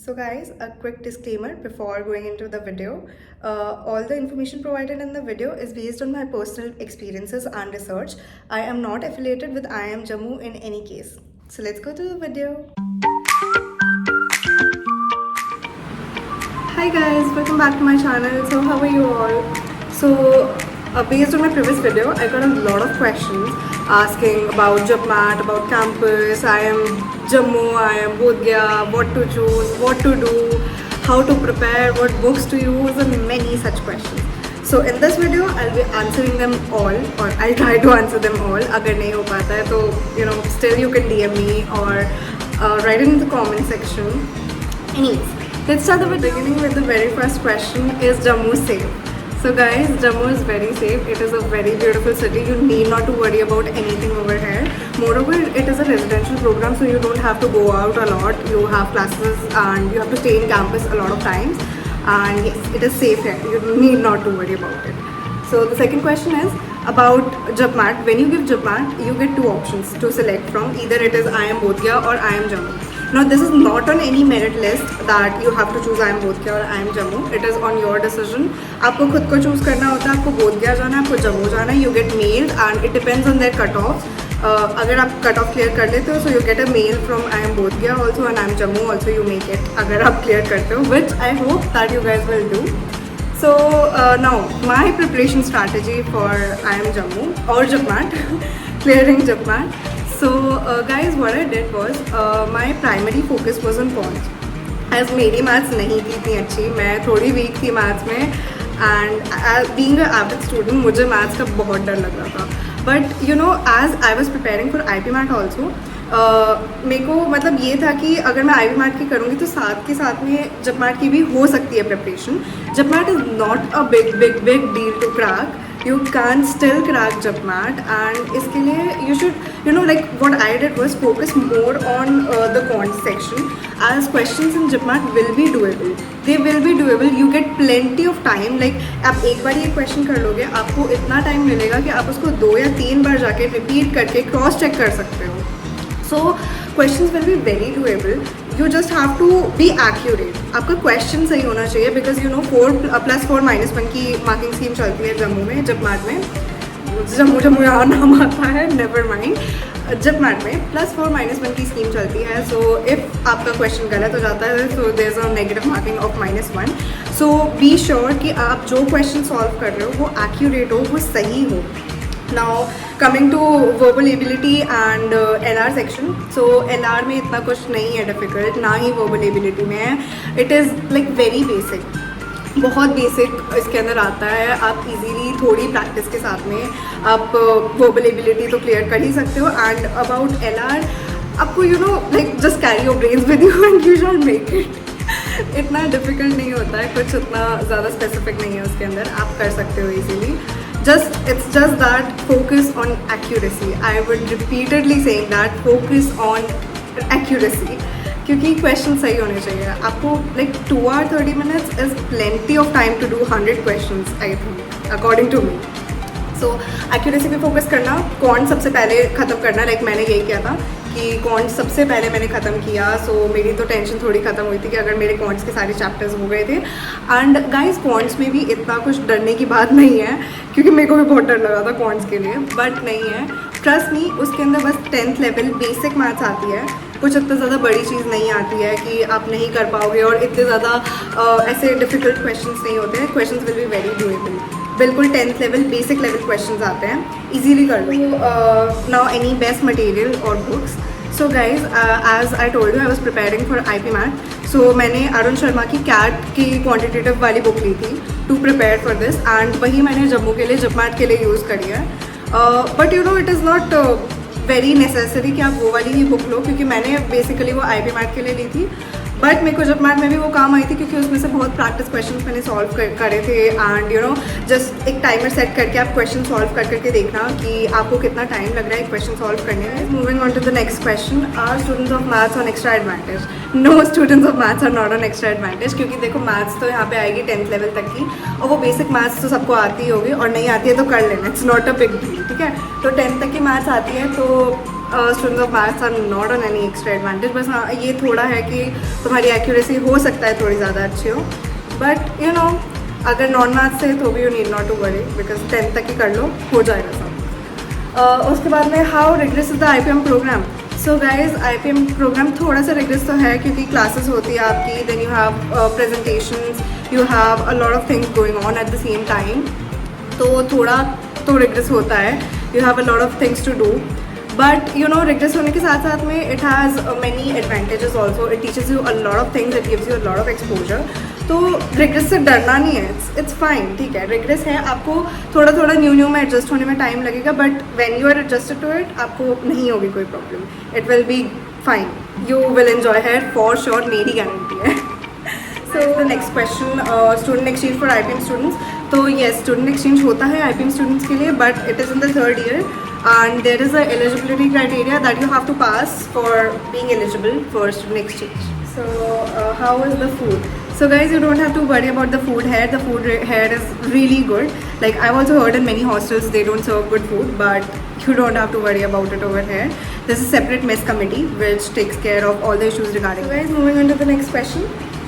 So guys, a quick disclaimer before going into the video. All the information provided in the video is based on my personal experiences and research. I am not affiliated with IIM Jammu in any case. So let's go to the video. Hi guys, welcome back to my channel. So how are you all? Based on my previous video, I got a lot of questions asking about JobMat, about campus, IIM Jammu, IIM Bodh Gaya, what to choose, what to do, how to prepare, what books to use, and many such questions. So in this video, I'll be answering them all, or I'll try to answer them all. अगर नहीं हो पाता है तो still you can DM me or write it in the comment section. Anyways, let's start the beginning with the very first question: is Jammu safe? So guys, Jammu is very safe. It is a very beautiful city. You need not to worry about anything over here. Moreover, it is a residential program, so you don't have to go out a lot. You have classes and you have to stay in campus a lot of times. And yes, it is safe here. You need not to worry about it. So the second question is about JobMat. When you give JobMat, you get two options to select from. Either it is IIM Bodh Gaya or IIM Jammu. Now this is not on any merit list that you have to choose IIM Bodh Gaya or IIM Jammu. It is on your decision. आपको खुद को choose करना होता है. आपको बोध गया जाना है, आपको जम्मू जाना है. You get mailed and it depends on their cut-offs. अगर आप cut-off clear कर लेते हो, so you get a mail from IIM Bodh Gaya also and IIM Jammu also you make it. अगर आप clear करते हो, which I hope that you guys will do. So now my preparation strategy for IIM Jammu or JobMat, clearing JobMat. So guys, what I did was my primary focus was on quants. As मेरी maths नहीं थी इतनी अच्छी, मैं थोड़ी week थी maths में and being a average student मुझे मैथ्स का बहुत डर लग रहा था. But you know as I was preparing for IP MAT also, मेरे को मतलब ये था कि अगर मैं IP मैट की करूँगी तो साथ के साथ में JobMat की भी हो सकती है preparation. JobMat is not a big big big deal to crack. You can still crack JobMat and इसके लिए you should like what I did was focus more on the quant section as questions in JobMat will be doable. They will be doable. You get plenty of time. Like आप एक बार ये question कर लोगे, आपको इतना time मिलेगा कि आप उसको 2 या 3 बार जाके repeat करके cross check कर सकते हो. So questions will be very doable. You just have to be accurate. आपका क्वेश्चन सही होना चाहिए बिकॉज 4+4 -1 की मार्किंग स्कीम चलती है जम्मू में, JobMat में. जम्मू यहाँ नाम आता है, नेवर माइंड. JobMat में +4 -1 की स्कीम चलती है. सो इफ़ आपका क्वेश्चन गलत हो जाता है so there is a negative marking of -1. So be sure कि आप जो क्वेश्चन सॉल्व कर रहे हो वो एक्यूरेट हो, वो सही हो. Now coming to verbal ability and LR section. So LR में इतना कुछ नहीं है डिफ़िकल्ट, ना ही verbal ability में है. It is like very basic, बहुत बेसिक इसके अंदर आता है. आप इजीली थोड़ी प्रैक्टिस के साथ में आप verbal ability तो क्लियर कर ही सकते हो. एंड अबाउट LR आपको like just carry your brains with you and you shall make it. इतना डिफ़िकल्ट नहीं होता है, कुछ उतना ज़्यादा स्पेसिफिक नहीं है उसके अंदर, आप कर सकते हो easily. It's just that focus on accuracy. I would repeatedly saying that focus on accuracy क्योंकि क्वेश्चन सही होने चाहिए. आपको like 2 hours 30 minutes is plenty of time to do 100 questions I think according to me. So accuracy पे focus करना, कौन सबसे पहले ख़त्म करना. लाइक मैंने यही किया था कि कौन सबसे पहले मैंने ख़त्म किया. सो मेरी तो टेंशन थोड़ी ख़त्म हुई थी कि अगर मेरे कॉन्ट्स के सारे चैप्टर्स हो गए थे. एंड गाइस कॉन्ट्स में भी इतना कुछ डरने की बात नहीं है क्योंकि मेरे को भी बहुत डर लगा था कॉन्ट्स के लिए, बट नहीं है. ट्रस्ट मी, उसके अंदर बस 10th लेवल बेसिक मैथ्स आती है. कुछ इतना ज़्यादा बड़ी चीज़ नहीं आती है कि आप नहीं कर पाओगे, और इतने ज़्यादा ऐसे डिफ़िकल्ट क्वेश्चंस नहीं होते हैं. Questions will be very doable. बिल्कुल 10th level basic level questions आते हैं, इजीली कर लो. नाउ एनी बेस्ट मटेरियल और books. So guys as I told you I was preparing for IP MAT. सो मैंने अरुण शर्मा की CAT की क्वान्टिटेटिव वाली बुक ली थी to prepare for this, and वही मैंने जम्मू के लिए JobMat के लिए यूज़ करी है. But it is not very necessary कि आप वो वाली ही बुक लो क्योंकि मैंने बेसिकली वो IP मैट के लिए ली थी. बट मेरे को JobMat में भी वो काम आई थी क्योंकि उसमें से बहुत प्रैक्टिस क्वेश्चंस मैंने सॉल्व करे थे. एंड जस्ट एक टाइमर सेट करके आप क्वेश्चन सॉल्व करके देखना कि आपको कितना टाइम लग रहा है क्वेश्चन सॉल्व करने में. Moving on to the next question, are students of maths on extra advantage? No, students of maths are not on extra advantage क्योंकि देखो मैथ्स तो यहाँ पे आएगी 10th लेवल तक की, और वो बेसिक मैथ्स तो सबको आती ही होगी, और नहीं आती है तो कर लेना, it's not a big deal. ठीक है, तो 10th तक की मैथ्स आती है तो students of maths are not on any extra advantage, बस हाँ ये थोड़ा है कि तुम्हारी एक्यूरेसी हो सकता है थोड़ी ज़्यादा अच्छी हो, बट यू नो अगर नॉन मैथ्स से तो भी you need not to worry because 10th तक ही कर लो, हो जाएगा सब। उसके बाद में how rigorous is the IPM program. So guys IPM program थोड़ा सा रिग्रेस तो है क्योंकि क्लासेस होती है आपकी, then you have presentations, you have a lot of things going on at the same time, तो थोड़ा तो रिग्रेस होता है, you have a lot of things to do, but you know rigorous होने के साथ साथ में it has many advantages also, it teaches you a lot of things, it gives you a lot of exposure. तो rigorous से डरना नहीं है, इट्स फाइन, ठीक है रिग्रेस है, आपको थोड़ा थोड़ा न्यू में एडजस्ट होने में टाइम लगेगा, but when you are adjusted to it आपको नहीं होगी कोई problem, it will be fine, you will enjoy है फॉर श्योर, मेरी गारंटी है। So the next question, student exchange for IPM students. तो येस स्टूडेंट एक्सचेंज होता है IPM स्टूडेंट्स के लिए, but it is in the 3rd year and there is a eligibility criteria that you have to pass for being eligible for student exchange. So how is the food? So guys, you don't have to worry about the food here. The food here is really good. Like I've also heard in many hostels they don't serve good food, but you don't have to worry about it over here. There's a separate mess committee which takes care of all the issues regarding. So guys, moving on to the next question.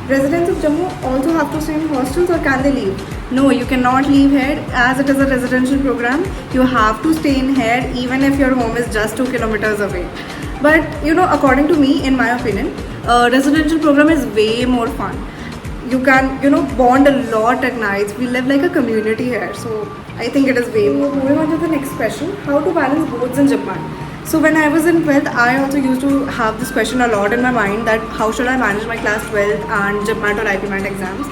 Residents of Jammu also have to stay in hostels or can they leave? No, you cannot leave here as it is a residential program. You have to stay in here even if your home is just 2 kilometers away. But you know, according to me, in my opinion, residential program is way more fun. You can, you know, bond a lot at nights. We live like a community here, so I think it is way more. Moving on to the next question, how to balance boards in Japan. So when I was in 12th, I also used to have this question a lot in my mind that how should I manage my class 12th and JAPMAT or IPMAT exams.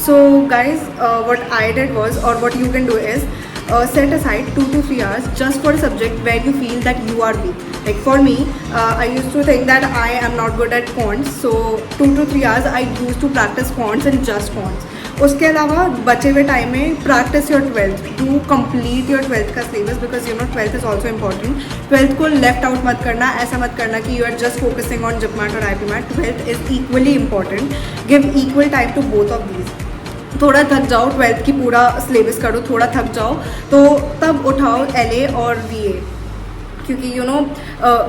So guys, what I did was, or what you can do is, set aside 2 to 3 hours just for a subject where you feel that you are weak. Like for me, I used to think that I am not good at quants, so 2 to 3 hours I used to practice quants and just quants. उसके अलावा बचे हुए time में practice your 12th, to complete your 12th का syllabus because you know 12th is also important. 12th को left out मत करना, ऐसा मत करना कि you are just focusing on JAPMAT और IPMAT। 12th is equally important, give equal time to both of these. थोड़ा थक जाओ 12th की पूरा सिलेबस करो, थोड़ा थक जाओ तो तब उठाओ LA और VA, क्योंकि यू नो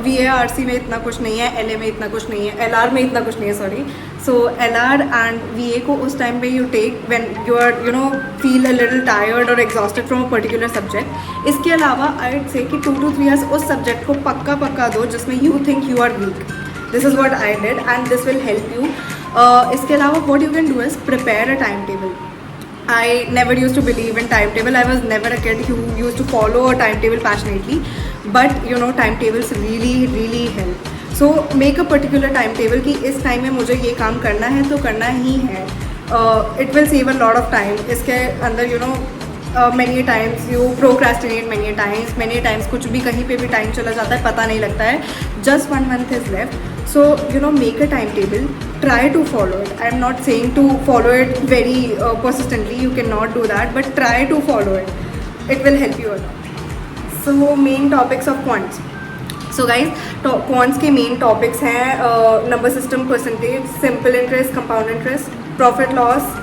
VARC में इतना कुछ नहीं है, LA में इतना कुछ नहीं है, LR में इतना कुछ नहीं है, sorry. So LR and VA को उस टाइम पे you take when you are you know feel a little tired और exhausted from a particular subject. इसके अलावा आई वुड से कि 2 to 3 years उस सब्जेक्ट को पक्का दो जिसमें you think you are weak. This is what I did and this will help you. इसके अलावा what you can do is prepare a time table. I never used to believe in timetable. I was never a kid who used to follow a timetable passionately, but you know timetables really help. So make a particular timetable कि इस time में मुझे ये काम करना है तो करना ही है। It will save a lot of time. इसके अंदर you know many times you procrastinate many times कुछ भी कहीं पे भी टाइम चला जाता है, पता नहीं लगता है। Just 1 month is left. So you know make a timetable, try to follow it. I am not saying to follow it very persistently, you cannot do that, but try to follow it. It will help you a lot. So main topics of quants. So guys, quants के main topics हैं number system, percentage, simple interest, compound interest, profit loss,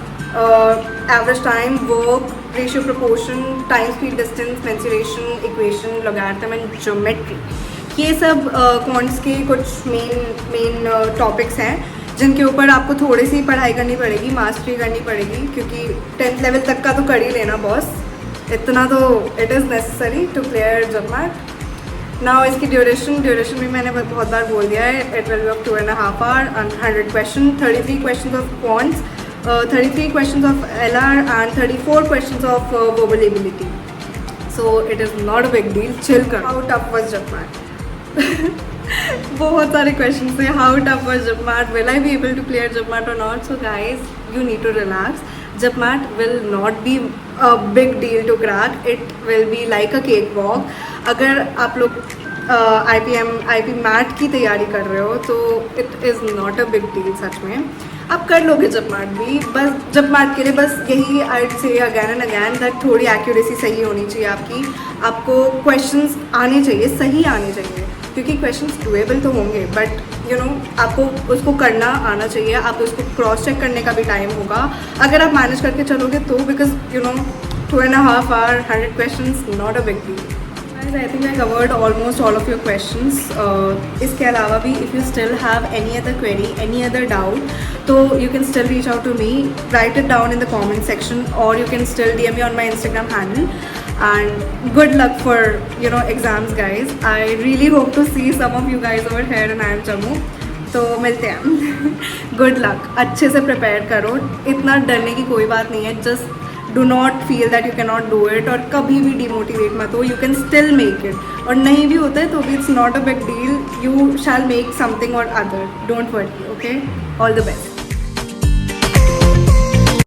average time, work, ratio proportion, time speed distance, mensuration, equation, logarithm and geometry. ये सब quants के कुछ main topics हैं जिनके ऊपर आपको थोड़ी सी पढ़ाई करनी पड़ेगी, मास्टरी करनी पड़ेगी, क्योंकि 10th लेवल तक का तो कर ही लेना बॉस, इतना तो it is necessary to clear JAPMAT। Now इसकी ड्यूरेशन भी मैंने बहुत बार बोल दिया है, it will be of 2.5 hours and 100 question, 33 question of quants, 33 question of LR and 34 question of verbal ability. So it is not a big deal, chill कर। How tough was JAPMAT? बहुत सारे क्वेश्चन थे, how tough was JAPMAT, will I be able to clear JAPMAT or not? So guys, you need to relax. JAPMAT will not be a big deal to crack, it will be like a cakewalk. अगर आप लोग IPMAT की तैयारी कर रहे हो तो it is not a big deal, सच में आप कर लोगे JAPMAT भी। बस JAPMAT के लिए बस यही आई से अगैन एंड अगैन दैट थोड़ी एक्यूरेसी सही होनी चाहिए आपकी, आपको क्वेश्चंस आने चाहिए, सही आने चाहिए, क्योंकि क्वेश्चंस डुएबल तो होंगे बट यू नो आपको उसको करना आना चाहिए, आप उसको क्रॉस चेक करने का भी टाइम होगा अगर आप मैनेज करके चलोगे तो, because you no 2.5 hours 100 questions, not a big deal. guys, I think I covered almost all of your questions. इसके अलावा भी if you still have any other query, any other doubt, so you can still reach out to me. Write it down in the comment section, or you can still DM me on my Instagram handle. And good luck for exams, guys. I really hope to see some of you guys over here in IIM Jammu. तो मिलते हैं. Good luck. अच्छे से prepare करो. इतना डरने की कोई बात नहीं है. Just do not feel that you can not do it, और कभी भी डिमोटिवेट मत हो. You can still make it, और नहीं भी होता है तो भी it's not a big deal. You shall make something और other. Don't worry. Okay, all the best.